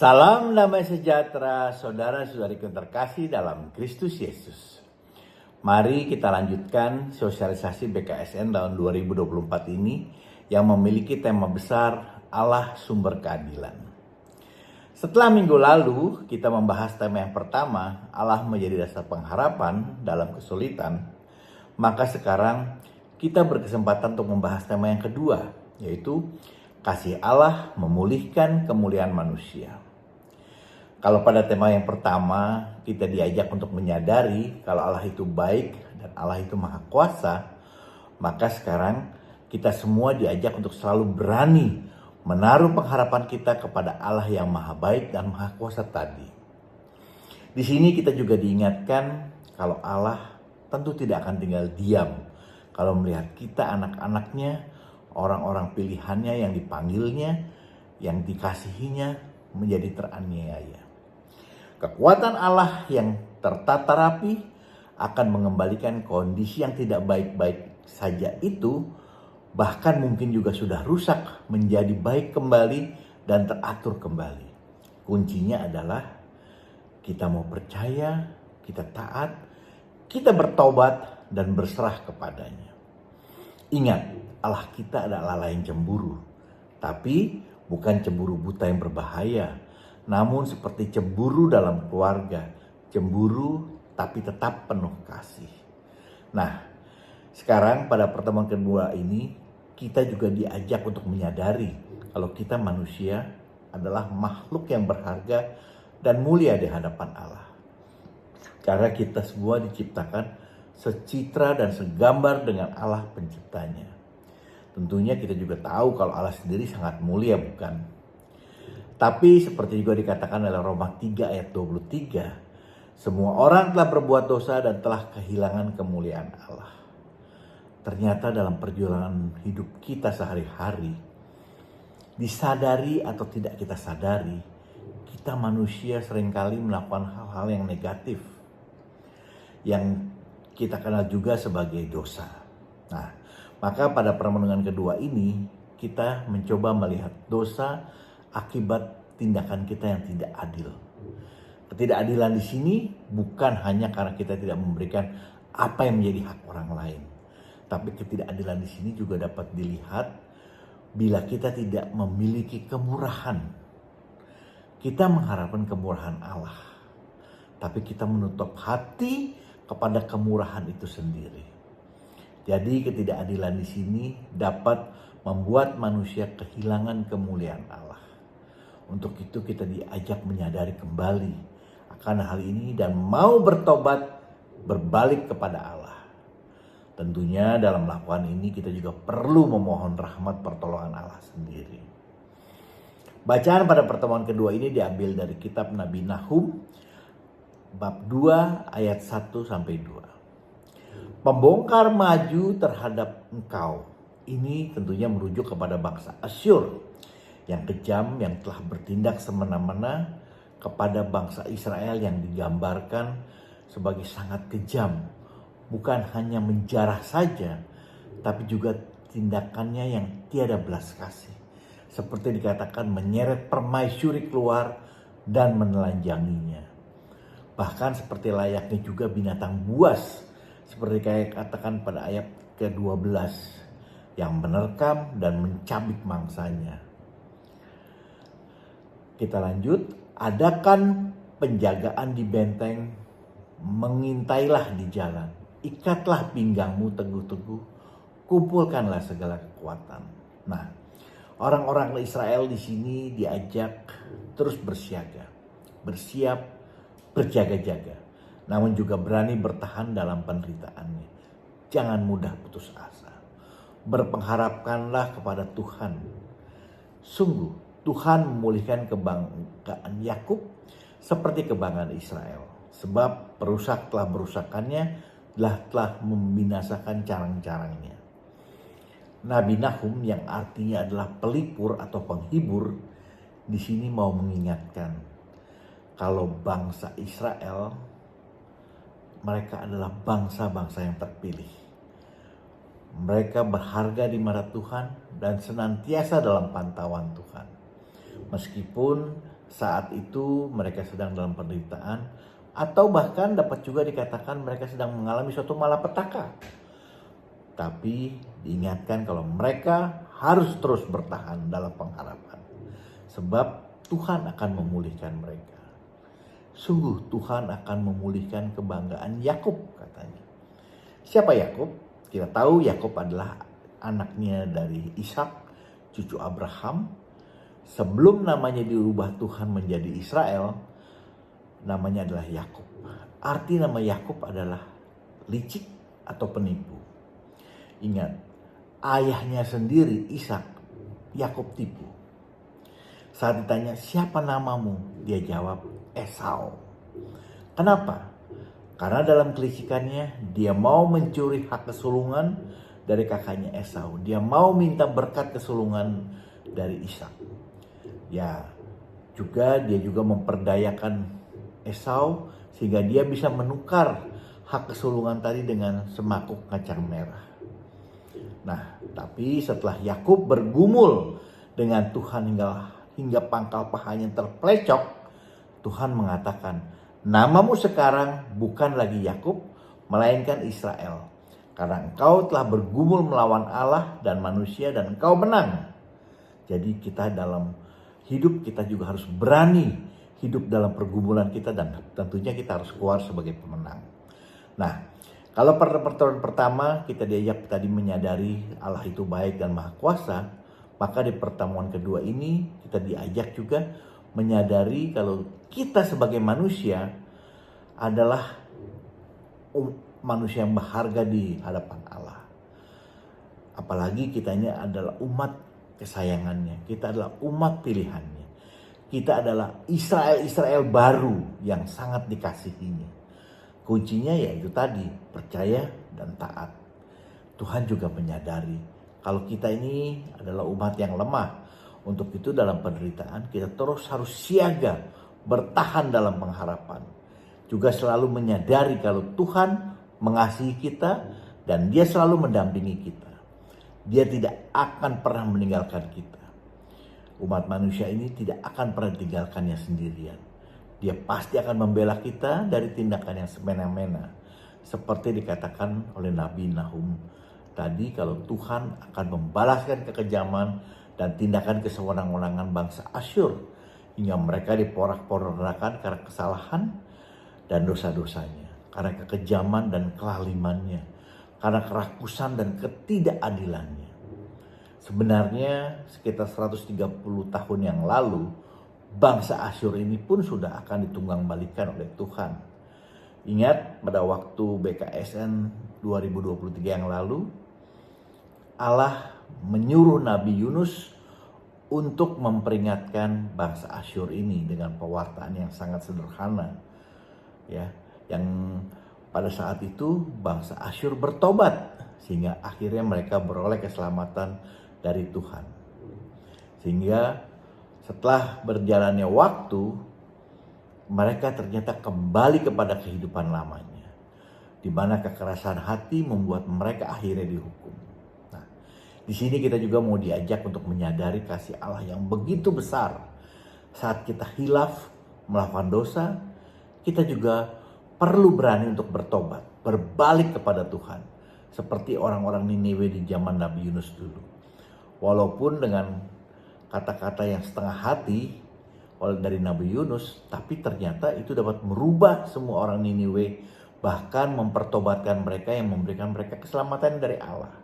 Salam damai sejahtera, saudara-saudariku yang terkasih dalam Kristus Yesus. Mari kita lanjutkan sosialisasi BKSN tahun 2024 ini yang memiliki tema besar Allah Sumber Keadilan. Setelah minggu lalu kita membahas tema yang pertama, Allah menjadi dasar pengharapan dalam kesulitan, maka sekarang kita berkesempatan untuk membahas tema yang kedua, yaitu kasih Allah memulihkan kemuliaan manusia. Kalau pada tema yang pertama kita diajak untuk menyadari kalau Allah itu baik dan Allah itu maha kuasa, maka sekarang kita semua diajak untuk selalu berani menaruh pengharapan kita kepada Allah yang maha baik dan maha kuasa tadi. Di sini kita juga diingatkan kalau Allah tentu tidak akan tinggal diam kalau melihat kita anak-anaknya, orang-orang pilihannya yang dipanggilnya, yang dikasihinya menjadi teraniaya. Kekuatan Allah yang tertata rapi akan mengembalikan kondisi yang tidak baik-baik saja itu, bahkan mungkin juga sudah rusak menjadi baik kembali dan teratur kembali. Kuncinya adalah kita mau percaya, kita taat, kita bertobat dan berserah kepadanya. Ingat, Allah kita adalah Allah yang cemburu, tapi bukan cemburu buta yang berbahaya, namun seperti cemburu dalam keluarga, cemburu tapi tetap penuh kasih. Nah, sekarang pada pertemuan kedua ini kita juga diajak untuk menyadari kalau kita manusia adalah makhluk yang berharga dan mulia di hadapan Allah. Karena kita semua diciptakan secitra dan segambar dengan Allah penciptanya. Tentunya kita juga tahu kalau Allah sendiri sangat mulia, bukan? Tapi seperti juga dikatakan dalam Roma 3 ayat 23, semua orang telah berbuat dosa dan telah kehilangan kemuliaan Allah. Ternyata dalam perjuangan hidup kita sehari-hari, disadari atau tidak kita sadari, kita manusia seringkali melakukan hal-hal yang negatif, yang kita kenal juga sebagai dosa. Nah, maka pada permenungan kedua ini kita mencoba melihat dosa akibat tindakan kita yang tidak adil. Ketidakadilan di sini bukan hanya karena kita tidak memberikan apa yang menjadi hak orang lain, tapi ketidakadilan di sini juga dapat dilihat bila kita tidak memiliki kemurahan. Kita mengharapkan kemurahan Allah, tapi kita menutup hati kepada kemurahan itu sendiri. Jadi ketidakadilan di sini dapat membuat manusia kehilangan kemuliaan Allah. Untuk itu kita diajak menyadari kembali akan hal ini dan mau bertobat, berbalik kepada Allah. Tentunya dalam melakukan ini kita juga perlu memohon rahmat pertolongan Allah sendiri. Bacaan pada pertemuan kedua ini diambil dari kitab Nabi Nahum bab 2 ayat 1 sampai 2. Pembongkar maju terhadap engkau. Ini tentunya merujuk kepada bangsa Asyur yang kejam, yang telah bertindak semena-mena kepada bangsa Israel yang digambarkan sebagai sangat kejam. Bukan hanya menjarah saja, tapi juga tindakannya yang tiada belas kasih. Seperti dikatakan menyeret permaisuri keluar dan menelanjanginya. Bahkan seperti layaknya juga binatang buas, seperti kayak katakan pada ayat ke-12, yang menerkam dan mencabik mangsanya. Kita lanjut, adakan penjagaan di benteng, mengintailah di jalan, ikatlah pinggangmu teguh-teguh, kumpulkanlah segala kekuatan. Nah, orang-orang Israel di sini diajak terus bersiaga, bersiap, berjaga-jaga, namun juga berani bertahan dalam penderitaannya. Jangan mudah putus asa. Berpengharapkanlah kepada Tuhan. Sungguh, Tuhan memulihkan kebanggaan Yakub seperti kebanggaan Israel. Sebab perusak telah merusakannya, telah membinasakan carang-carangnya. Nabi Nahum yang artinya adalah pelipur atau penghibur, di sini mau mengingatkan kalau bangsa Israel, mereka adalah bangsa-bangsa yang terpilih. Mereka berharga di mata Tuhan dan senantiasa dalam pantauan Tuhan. Meskipun saat itu mereka sedang dalam penderitaan, atau bahkan dapat juga dikatakan mereka sedang mengalami suatu malapetaka. Tapi diingatkan kalau mereka harus terus bertahan dalam pengharapan, sebab Tuhan akan memulihkan mereka. Sungguh Tuhan akan memulihkan kebanggaan Yakub, katanya. Siapa Yakub? Kita tahu Yakub adalah anaknya dari Ishak, cucu Abraham. Sebelum namanya diubah Tuhan menjadi Israel, namanya adalah Yakub. Arti nama Yakub adalah licik atau penipu. Ingat, ayahnya sendiri Ishak, Yakub tipu. Saat ditanya, siapa namamu? Dia jawab, Esau. Kenapa? Karena dalam kelicikannya dia mau mencuri hak kesulungan dari kakaknya Esau. Dia mau minta berkat kesulungan dari Ishak. Ya, dia juga memperdayakan Esau sehingga dia bisa menukar hak kesulungan tadi dengan semangkuk kacang merah. Nah, tapi setelah Yakub bergumul dengan Tuhan hingga pangkal pahanya terplecok, Tuhan mengatakan, namamu sekarang bukan lagi Yakub, melainkan Israel. Karena engkau telah bergumul melawan Allah dan manusia dan engkau menang. Jadi kita dalam hidup kita juga harus berani hidup dalam pergumulan kita dan tentunya kita harus keluar sebagai pemenang. Nah, kalau pertemuan pertama kita diajak tadi menyadari Allah itu baik dan maha kuasa, maka di pertemuan kedua ini kita diajak juga menyadari kalau kita sebagai manusia adalah manusia yang berharga di hadapan Allah. Apalagi kita ini adalah umat kesayangannya. Kita adalah umat pilihannya. Kita adalah Israel baru yang sangat dikasihinya. Kuncinya yaitu tadi, percaya dan taat. Tuhan juga menyadari kalau kita ini adalah umat yang lemah. Untuk itu dalam penderitaan kita terus harus siaga, bertahan dalam pengharapan. Juga selalu menyadari kalau Tuhan mengasihi kita dan Dia selalu mendampingi kita. Dia tidak akan pernah meninggalkan kita. Umat manusia ini tidak akan pernah ditinggalkannya sendirian. Dia pasti akan membela kita dari tindakan yang semena-mena. Seperti dikatakan oleh Nabi Nahum tadi, kalau Tuhan akan membalaskan kekejaman dan tindakan kesewenang-wenangan bangsa Asyur hingga mereka diporak-porandakan karena kesalahan dan dosa-dosanya, karena kekejaman dan kelalimannya, karena kerakusan dan ketidakadilannya. Sebenarnya sekitar 130 tahun yang lalu bangsa Asyur ini pun sudah akan ditunggang balikan oleh Tuhan. Ingat pada waktu BKSN 2023 yang lalu, Allah menyuruh Nabi Yunus untuk memperingatkan bangsa Asyur ini dengan pewartaan yang sangat sederhana. Ya, yang pada saat itu bangsa Asyur bertobat sehingga akhirnya mereka beroleh keselamatan dari Tuhan. Sehingga setelah berjalannya waktu, mereka ternyata kembali kepada kehidupan lamanya, di mana kekerasan hati membuat mereka akhirnya dihukum. Di sini kita juga mau diajak untuk menyadari kasih Allah yang begitu besar. Saat kita hilaf melakukan dosa, kita juga perlu berani untuk bertobat, berbalik kepada Tuhan. Seperti orang-orang Niniwe di zaman Nabi Yunus dulu. Walaupun dengan kata-kata yang setengah hati dari Nabi Yunus, tapi ternyata itu dapat merubah semua orang Niniwe, bahkan mempertobatkan mereka yang memberikan mereka keselamatan dari Allah.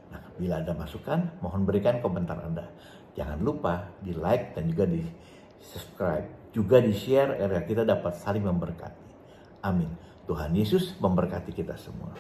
Nah, bila ada masukan, mohon berikan komentar Anda. Jangan lupa di like dan juga di subscribe. Juga di share agar kita dapat saling memberkati. Amin. Tuhan Yesus memberkati kita semua.